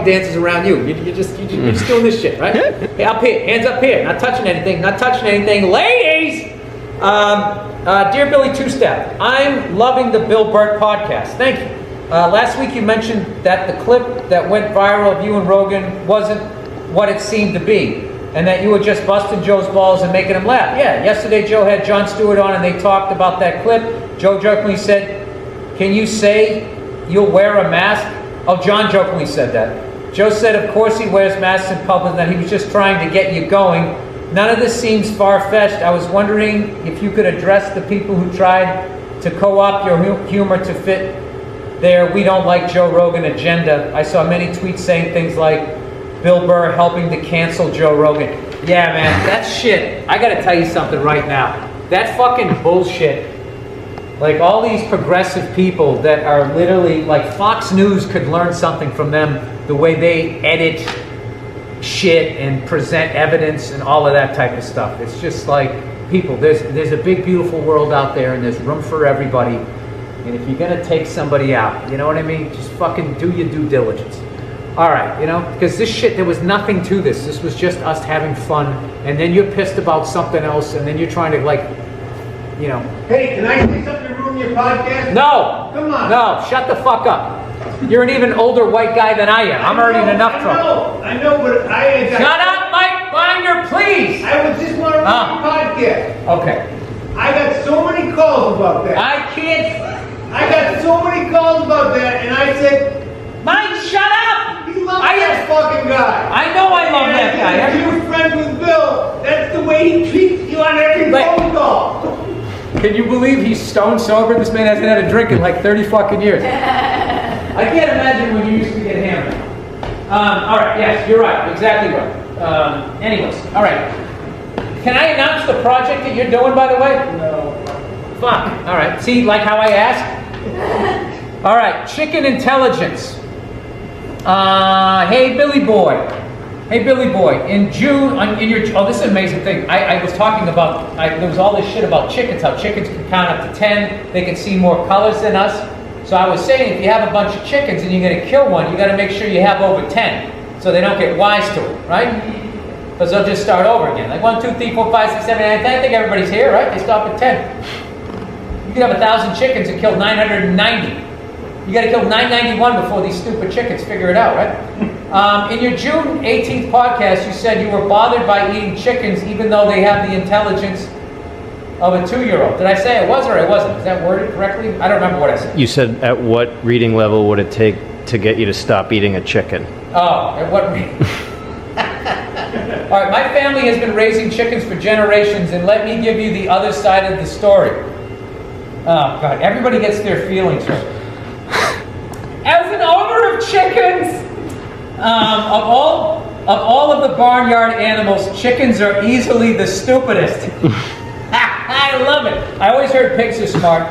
dances around you. You're just doing this shit, right? Hey, up here, hands up here. Not touching anything. Ladies! Dear Billy Two-Step, I'm loving the Bill Burr podcast. Thank you. Last week you mentioned that the clip that went viral of you and Rogan wasn't what it seemed to be, and that you were just busting Joe's balls and making him laugh. Yeah, yesterday Joe had Jon Stewart on and they talked about that clip. Joe jokingly said, "Can you say you'll wear a mask?" Oh, John jokingly said that. Joe said, of course he wears masks in public, and that he was just trying to get you going. None of this seems far-fetched. I was wondering if you could address the people who tried to co-opt your humor to fit their "we don't like Joe Rogan" agenda. I saw many tweets saying things like, Bill Burr helping to cancel Joe Rogan. Yeah, man, that shit, I gotta tell you something right now. That fucking bullshit, like all these progressive people that are literally, like Fox News could learn something from them, the way they edit shit and present evidence and all of that type of stuff. It's just like, people, there's a big beautiful world out there and there's room for everybody. And if you're gonna take somebody out, you know what I mean? Just fucking do your due diligence. All right, because this shit, there was nothing to this. This was just us having fun. And then you're pissed about something else, and then you're trying to Hey, can I say something to ruin your podcast? No! Come on. No, shut the fuck up. You're an even older white guy than I am. I'm already in enough trouble. I know, but I... Shut up, Mike Binder, please! I was just want to ruin your podcast. Okay. I got so many calls about that. I got so many calls about that, and I said... Mike, shut up! You love that fucking guy. I know I love that guy. If you're friends with Bill, that's the way he treats you on every phone call. Can you believe he's stone sober? This man hasn't had a drink in like 30 fucking years. I can't imagine when you used to get hammered. All right, yes, you're right. Exactly right. Anyways, all right. Can I announce the project that you're doing, by the way? No. Fuck. All right. See, like how I asked? All right. Chicken intelligence. Hey, Billy Boy. Hey, Billy Boy. In June, this is an amazing thing. I was talking about, there was all this shit about chickens, how chickens can count up to 10. They can see more colors than us. So I was saying, if you have a bunch of chickens and you're going to kill one, you got to make sure you have over 10, so they don't get wise to it, right? Because they'll just start over again. Like 1, 2, 3, 4, 5, 6, 7, 8, 9, 10. I think everybody's here, right? They stop at 10. You can have 1,000 chickens and kill 990. You got to kill 991 before these stupid chickens figure it out, right? In your June 18th podcast, you said you were bothered by eating chickens even though they have the intelligence of a 2-year-old. Did I say it was or it wasn't? Is that worded correctly? I don't remember what I said. You said, at what reading level would it take to get you to stop eating a chicken? Oh, at what reading? All right, my family has been raising chickens for generations, and let me give you the other side of the story. Oh, God, everybody gets their feelings hurt. As an owner of chickens, of all of the barnyard animals, chickens are easily the stupidest. I love it. I always heard pigs are smart.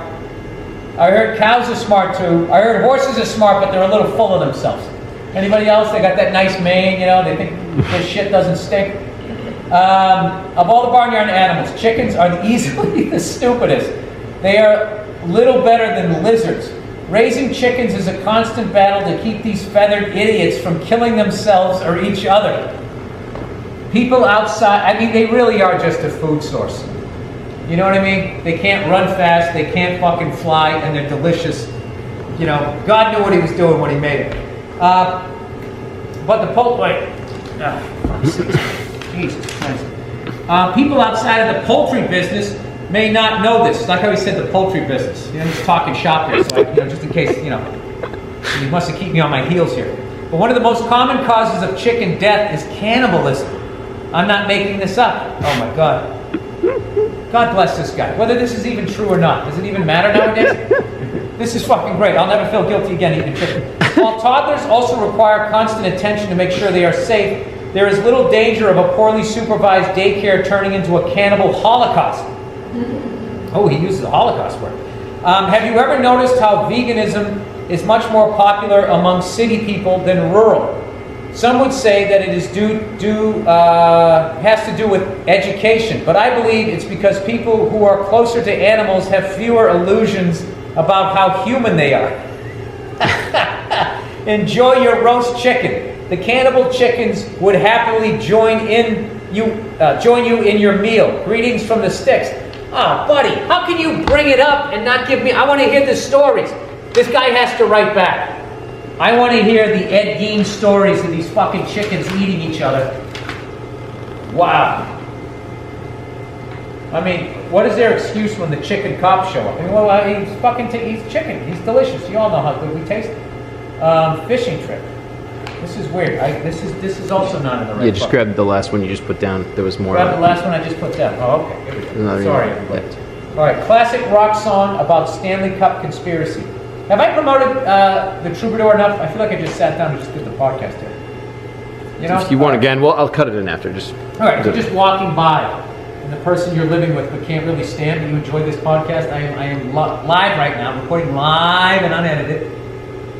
I heard cows are smart too. I heard horses are smart, but they're a little full of themselves. Anybody else? They got that nice mane, they think their shit doesn't stink. Of all the barnyard animals, chickens are easily the stupidest. They are little better than lizards. Raising chickens is a constant battle to keep these feathered idiots from killing themselves or each other. People outside, they really are just a food source. You know what I mean? They can't run fast, they can't fucking fly, and they're delicious. God knew what he was doing when he made it. But the poultry, Jesus Christ. People outside of the poultry business may not know this. Like how he said the poultry business. I'm just talking shop here, so just in case, he wants to keep me on my heels here. But one of the most common causes of chicken death is cannibalism. I'm not making this up. Oh my God. God bless this guy. Whether this is even true or not, does it even matter nowadays? This is fucking great. I'll never feel guilty again eating chicken. While toddlers also require constant attention to make sure they are safe, there is little danger of a poorly supervised daycare turning into a cannibal holocaust. Oh, he uses the Holocaust word. Have you ever noticed how veganism is much more popular among city people than rural? Some would say that it is has to do with education, but I believe it's because people who are closer to animals have fewer illusions about how human they are. Enjoy your roast chicken. the cannibal chickens would happily join you in your meal. Greetings from the sticks. Oh, buddy, how can you bring it up and not give me... I want to hear the stories. This guy has to write back. I want to hear the Ed Gein stories of these fucking chickens eating each other. Wow. I mean, what is their excuse when the chicken cops show up? I mean, well, he's chicken. He's delicious. You all know how good we taste. Fishing trip. This is weird. This is also not in the right. Yeah, just grab the last one you just put down. There was more. Grab the last one I just put down. Oh, okay. Here we go. No, Sorry, everybody. All right, classic rock song about Stanley Cup conspiracy. Have I promoted the Troubadour enough? I feel like I just sat down and just did the podcast here. You know? If you want again, well, I'll cut it in after. Just. All right, if you're just walking by, and the person you're living with but can't really stand, but you enjoy this podcast, I am live right now, recording live and unedited.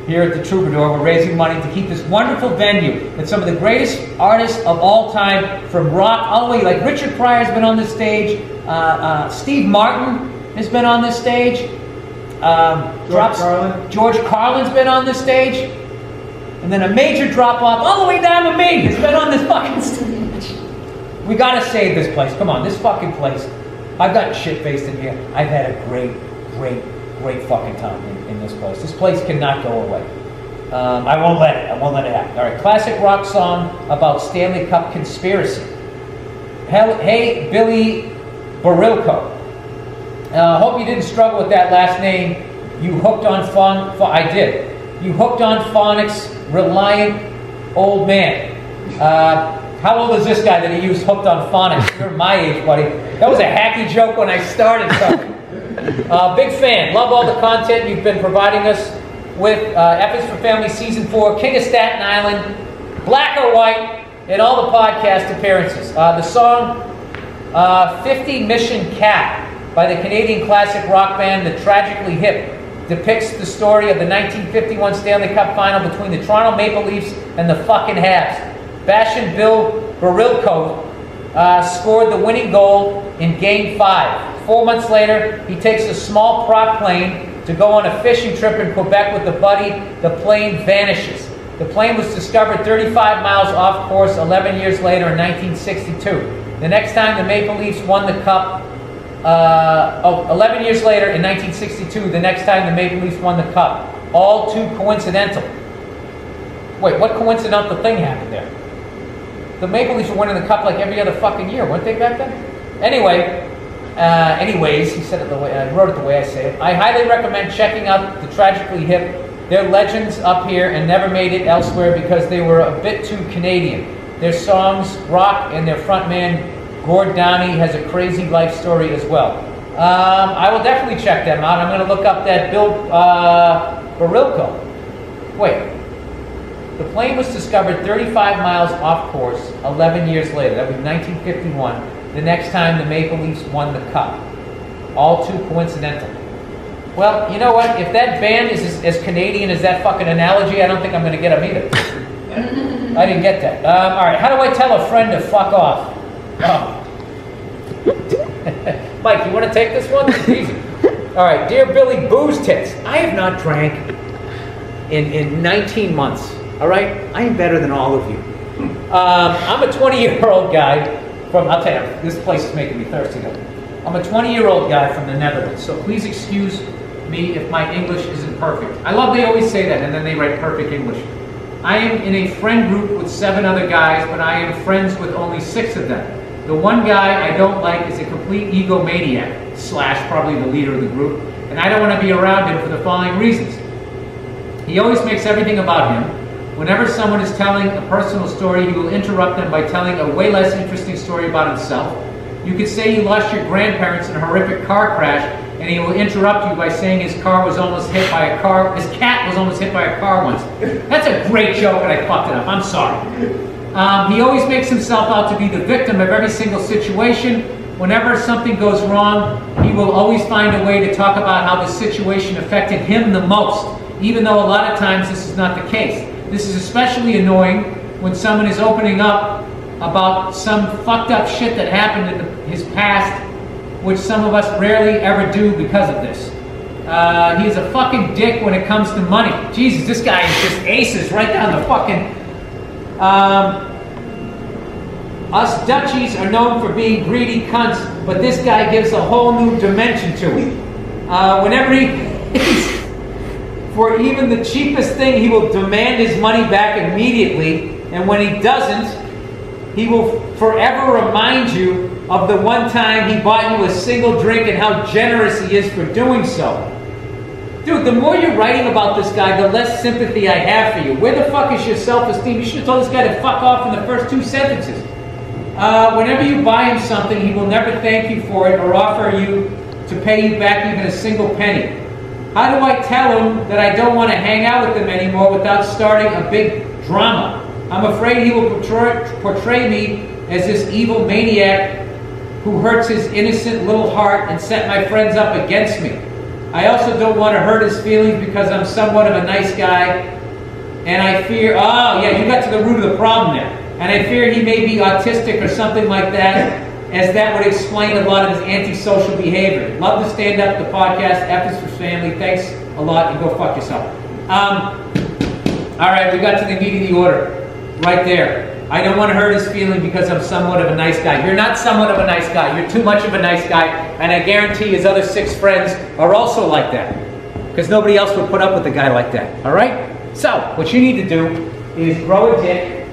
Here at the Troubadour, we're raising money to keep this wonderful venue that some of the greatest artists of all time, from rock all the way, like Richard Pryor's been on this stage, Steve Martin has been on this stage, George Carlin's been on this stage, and then a major drop off all the way down to me has been on this fucking stage. We gotta save this place. Come on, this fucking place. I've gotten shit-faced in here. I've had a great fucking time in this place. This place cannot go away. I won't let it happen. All right, classic rock song about Stanley Cup conspiracy. Hey, Billy Barilko. Hope you didn't struggle with that last name. You hooked on I did. You hooked on phonics, reliant old man. How old is this guy that he used hooked on phonics? You're my age, buddy. That was a hacky joke when I started something. Big fan. Love all the content you've been providing us with. Efforts for Family Season 4, King of Staten Island, Black or White, and all the podcast appearances. The song 50 Mission Cat by the Canadian classic rock band The Tragically Hip depicts the story of the 1951 Stanley Cup final between the Toronto Maple Leafs and the fucking Habs. Bastion Bill Barilko scored the winning goal in Game 5. 4 months later, he takes a small prop plane to go on a fishing trip in Quebec with a buddy. The plane vanishes. The plane was discovered 35 miles off course 11 years later in 1962. The next time the Maple Leafs won the Cup, 11 years later in 1962, the next time the Maple Leafs won the Cup. All too coincidental. Wait, what coincidental thing happened there? The Maple Leafs were winning the Cup like every other fucking year, weren't they back then? Anyways, he said it the way I wrote it the way I say it. I highly recommend checking out The Tragically Hip. They're legends up here and never made it elsewhere because they were a bit too Canadian. Their songs rock, and their frontman Gord Downey has a crazy life story as well. I will definitely check them out. I'm going to look up that Bill Barilko. Wait. The plane was discovered 35 miles off course 11 years later. That was 1951. The next time the Maple Leafs won the Cup. All too coincidental. Well, you know what? If that band is as Canadian as that fucking analogy, I don't think I'm going to get them either. I didn't get that. All right, how do I tell a friend to fuck off? Oh. Mike, you want to take this one? It's easy. All right, dear Billy Booze Tits, I have not drank in 19 months. All right? I am better than all of you. I'm a 20-year-old guy from, I'll tell you, this place is making me thirsty though. I'm a 20-year-old guy from the Netherlands, so please excuse me if my English isn't perfect. I love they always say that, and then they write perfect English. I am in a friend group with 7 other guys, but I am friends with only 6 of them. The one guy I don't like is a complete egomaniac, / probably the leader of the group, and I don't want to be around him for the following reasons. He always makes everything about him. Whenever someone is telling a personal story, he will interrupt them by telling a way less interesting story about himself. You could say you lost your grandparents in a horrific car crash, and he will interrupt you by saying his cat was almost hit by a car once. That's a great joke, and I fucked it up. I'm sorry. He always makes himself out to be the victim of every single situation. Whenever something goes wrong, he will always find a way to talk about how the situation affected him the most, even though a lot of times this is not the case. This is especially annoying when someone is opening up about some fucked up shit that happened in his past, which some of us rarely ever do because of this. He's a fucking dick when it comes to money. Jesus, this guy is just aces right down the fucking... Us Dutchies are known for being greedy cunts, but this guy gives a whole new dimension to it. Whenever for even the cheapest thing, he will demand his money back immediately, and when he doesn't, he will forever remind you of the one time he bought you a single drink and how generous he is for doing so. Dude, the more you're writing about this guy, the less sympathy I have for you. Where the fuck is your self-esteem? You should have told this guy to fuck off in the first 2 sentences. Whenever you buy him something, he will never thank you for it or offer you to pay you back even a single penny. How do I tell him that I don't want to hang out with him anymore without starting a big drama? I'm afraid he will portray me as this evil maniac who hurts his innocent little heart and set my friends up against me. I also don't want to hurt his feelings because I'm somewhat of a nice guy, and I fear, oh yeah, you got to the root of the problem there. And I fear he may be autistic or something like that, as that would explain a lot of his antisocial behavior. Love to stand up the podcast. F is for family. Thanks a lot, and go fuck yourself. All right, we got to the meat of the order. Right there. I don't want to hurt his feeling because I'm somewhat of a nice guy. You're not somewhat of a nice guy. You're too much of a nice guy, and I guarantee his other 6 friends are also like that. Because nobody else would put up with a guy like that. All right? So, what you need to do is grow a dick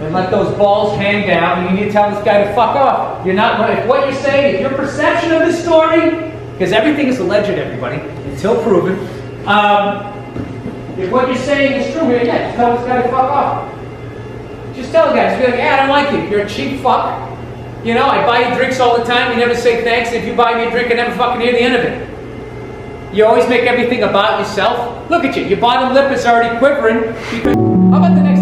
and let those balls hang down, and you need to tell this guy to fuck off. You're not, if what you're saying, if your perception of this story, because everything is alleged, everybody, until proven, if what you're saying is true here, yeah, just tell this guy to fuck off. Just tell the guy, just be like, yeah, I don't like you. You're a cheap fuck. You know, I buy you drinks all the time, you never say thanks. If you buy me a drink, I never fucking hear the end of it. You always make everything about yourself. Look at you, your bottom lip is already quivering. How about the next